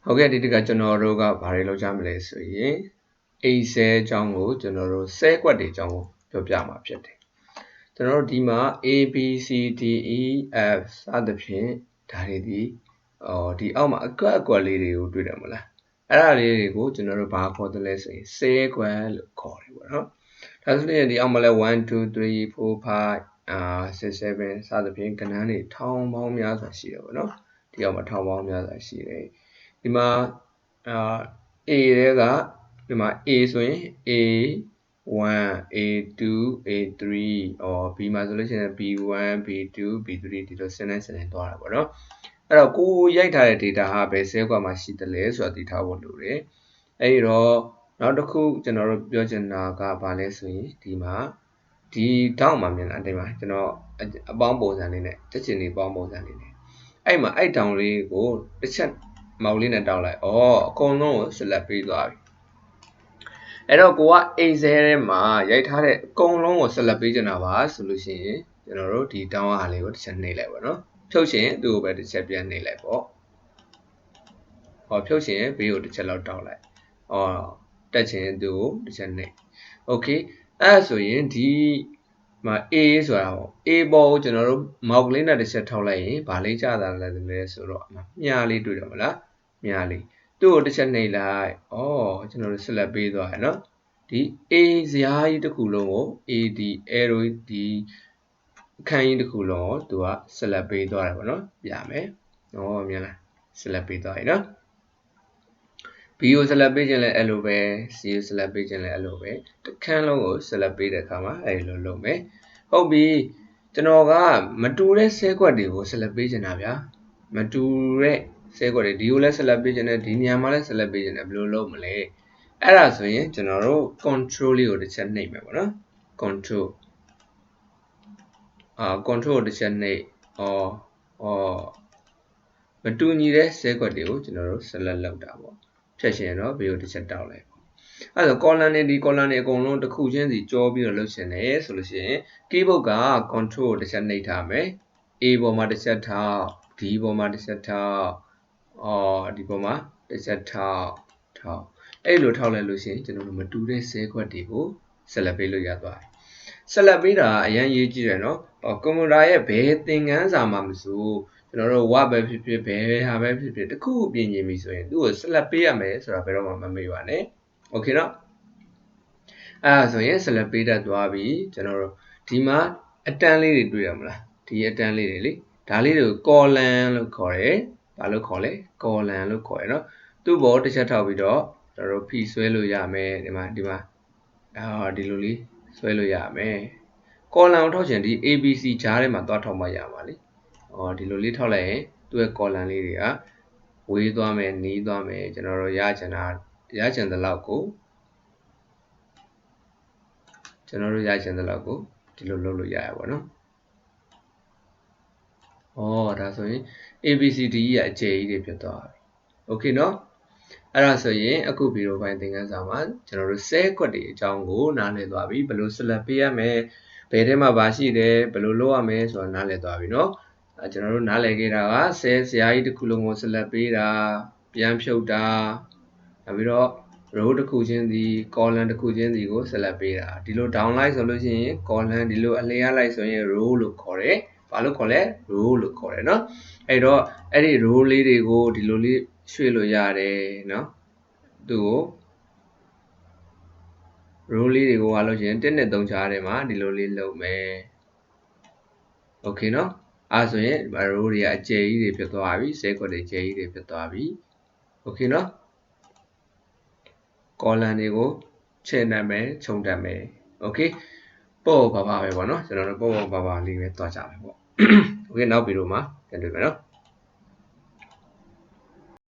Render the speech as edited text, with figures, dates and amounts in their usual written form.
ဟုတ်ကဲ့ဒီတကကျွန်တော်တို့ကဘာတွေလောက်ကြမလဲဆိုရင်အိမ်ဆဲအကြောင်းကိုကျွန်တော်တို့ဆဲကွက်တွေအကြောင်းကိုပြောပြမှာဖြစ်တယ်ကျွန်တော်တို့ဒီမှာ A B C D E F စသဖြင့်ဒါတွေဒီဒီအောက်မှာအကွက်လေးတွေကိုတွေ့တယ်မလားအဲ့ဒါလေးတွေကိုကျွန်တော်တို့ဘာခေါ်တယ်လဲဆိုရင်ဆဲကွက်လို့ခေါ်တယ်ပေါ့နော်ဒါဆိုရင်ဒီအောက်မှာလဲ1 2 3 4 5 6 7စသဖြင့်ကဏ္ဍတွေထောင်ပေါင်းများစွာရှိတယ်ပေါ့နော်ဒီအောက်မှာထောင်ပေါင်းများစွာရှိတယ်ဒီမှာA တွေကဒီမှာ A ဆိုရင် A1 A2 A3 B မှာဆိုလို့ရှိရင် B1 B2 B3 ဒီလိုဆင်းနေသွားတာပေါ့နော်အဲ့တော့ကိုရိုက်ထားတဲ့ data ဟာဘယ်ဆဲကွက်မှာရှိတယ်လဲဆိုတာသိထားဖို့လိုတယ်အဲ့တော့နောက်တစ်ခုကျွန်တော်တို့ပြောချင်တာကဘာလဲဆိုရင်ဒီမှာဒီတောက်မှာမြင်လားဒီမှာကျွန်တော်အပေါင်းပုံစံလေးနဲ့တက်ချင်လေးပေါင်းပုံစံလေးနဲ့အဲ့မှာအဲ့တောင်လေးကိုတစ်ချက်မောက်လေးနဲ့တောက်လိုက်အကုန်လုံးကိုဆက်လက်ပေးသွားပြီအဲ့တော့ကိုကအိမ်ဆဲထဲမှာရိုက်ထားတဲ့အကုန်လုံးကိုဆက်လက်ပေးချင်တာပါဆိုလို့ရှိရင်ကျွန်တော်တို့ဒီတောင်းအားလေးကိုတစ်ချက်နှိပ်လိုက်ပါနော်ဖြုတ်ရှင်သူ့ကိုပဲတစ်ချက်ပြန်နှိပ်လိုက်ပေါ့ဖြုတ်ရှင်ဘေးကိုတစ်ချက်လောက်တောက်လိုက်တက်ချင်သူ့ကိုတစ်ချက်နှိပ်โอเคအဲ့ဆိုရင်ဒီမှာ A ဆိုတာဟော A ပေါ်ကိုကျွန်တော်တို့မောက်ကလေးနဲ့တစ်ချက်ထောက်လိုက်ရင်ဗာလေးကျတာလဲဆိုတော့မြားလေးတွေ့တယ်မလားမြားလေးသူ့ကိုတစ်ချက်နှိပ်လိုက်ကျွန်တော်တို့ဆက်လက်ပေးသွားရနော်ဒီ A ဇယားကြီးတစ်ခုလုံးကို A ဒီ arrow ဒီအခန်းကြီးတစ်ခုလုံးကိုသူကဆက်လက်ပေးသွားတယ်ပေါ့နော်ပြမယ်မြင်လားဆက်လက်ပေးသွားရနော် B ကိုဆက်လက်ပေးခြင်းလဲအဲ့လိုပဲ C ကိုဆက်လက်ပေးခြင်းလဲအဲ့လိုပဲတစ်ခန်းလုံးကိုဆက်လက်ပေးတဲ့အခါမှာအဲ့လိုလုပ်မယ်ဟုတ်ပြီကျွန်တော်ကမတူတဲ့ဆဲကွက်တွေကိုဆက်လက်ပေးခြင်းတာဗျာမတူတဲ့ဆဲကွက်တွေဒီကိုလည်းဆက်လက်ပေးခြင်းနဲ့ဒီနေရာမှာလည်းဆက်လက်ပေးခြင်းနဲ့ဘယ်လိုလုပ်မလဲအဲ့ဒါဆိုရင်ကျွန်တော်တို့ control လေးကိုတစ်ချက်နှိပ်မယ်ပေါ့နော် control ကိုတစ်ချက်နှိပ်မတူညီတဲ့ဆဲကွက်တွေကိုကျွန်တော်တို့ဆက်လက်လုပ်တာပေါ့ဖြတ်ရှင်တော့ဘေးကိုတစ်ချက်တောက်လိုက်ပေါ့အဲ့တော့ column တွေဒီ column တွေအကုန်လုံးတစ်ခုချင်းစီကြောပြီးတော့လုပ်ရှင်တယ်ဆိုလို့ရှိရင် keyboard က control ကိုတစ်ချက်နှိပ်ထားမယ် A ပေါ်မှာတစ်ချက်ထောက် D ပေါ်မှာတစ်ချက်ထောက်ဒီပေါ်မှာတစ်ချက်ထောက်အဲ့လိုထောက်လိုက်လို့ရှိရင်ကျွန်တော်တို့မတူတဲ့ဆဲခွက်တွေကိုဆက်လက်ပေးလို့ရသွားတယ်ဆက်လက်ပေးတာအရင်ရေးကြည့်ရနော်ကွန်ပျူတာရဲ့ဘယ်သင်ခန်းစာမှာမဆိုကျွန်တော်တို့ web ပဲဖြစ်ဖြစ်ဘယ်ဟာပဲဖြစ်ဖြစ်တခုပြင်နေပြီဆိုရင်သူ့ကိုဆက်လက်ပေးရမယ်ဆိုတာဘယ်တော့မှမမေ့ပါနဲ့โอเคနော်အဲ့ဒါဆိုရင်ဆက်လက်ပေးတတ်သွားပြီကျွန်တော်တို့ဒီမှာအတန်းလေးတွေတွေ့ရမလားဒီအတန်းလေးတွေလေဒါလေးတွေကို column လို့ခေါ်တယ်ဘာလို့ခေါ်လဲ column လို့ခေါ်ရနော်သူ့ဘောတစ်ချက်ထောက်ပြီးတော့ကျွန်တော်တို့ဖိဆွဲလို့ရမယ်ဒီမှာဒီလိုလေးဆွဲလို့ရမယ် column ကိုထောက်ချင်ဒီ ABC ကြားထဲမှာသွားထောက်မှရမှာလေဒီလိုလေးထောက်လိုက်ရင်သူ့ရဲ့ column လေးတွေကဝေးသွားမယ်နီးသွားမယ်ကျွန်တော်တို့ရချင်တဲ့လောက်ကိုကျွန်တော်တို့ရချင်တဲ့လောက်ကိုဒီလိုလုပ်လို့ရရပါတော့ဒါဆိုရင် ABCD ရဲ့အကျယ်ကြီးတွေဖြစ်သွားပြီโอเคเนาะအဲ့ဒါဆိုရင်အခုဗီဒီယိုပိုင်းသင်ခန်းစာမှာကျွန်တော်တို့ဆဲကွက်တွေအကြောင်းကိုနားလည်သွားပြီဘယ်လိုဆက်လက်ပေးရမယ်ဘယ်ထဲမှာဘာရှိတယ်ဘယ်လိုလုပ်ရမယ်ဆိုတာနားလည်သွားပြီเนาะကျွန်တော်တို့နားလည်ခဲ့တာကဆဲဇယားကြီးတစ်ခုလုံးကိုဆက်လက်ပေးတာပြန်ဖြုတ်တာနောက်ပြီးတော့ row တစ်ခုချင်းစီ column တစ်ခုချင်းစီကိုဆက်လက်ပေးတာဒီလို down လိုက်ဆိုလို့ရှိရင် column ဒီလိုအလျားလိုက်ဆိုရင် row လို့ခေါ်တယ်ဘာလို့ခေါ်လဲ row လို့ခေါ်တယ်เนาะအဲ့တော့အဲ့ဒီ row လေးတွေကိုဒီလိုလေးရွှေ့လို့ရတယ်เนาะသူ့ကို row လေးတွေကိုဟာလို့ရှိရင်1နဲ့3ချားထဲမှာဒီလိုလေးလုပ်မယ်โอเคเนาะအဲ့ဆိုရင် row တွေကအကျယ်ကြီးတွေဖြစ်သွားပြီဆဲကွက်တွေကျယ်ကြီးတွေဖြစ်သွားပြီโอเคเนาะcolumn တွေကိုချဲ့နှံ့မယ်ခြုံတက်မယ်โอเคပေါ့ပါပဲပေါ့เนาะကျွန်တော်တို့ပေါ့ပါလေးပဲတွားကြမယ်ပေါ့โอเคနောက်ဗီဒီယိုမှာပြန်တွေ့မယ်เนาะ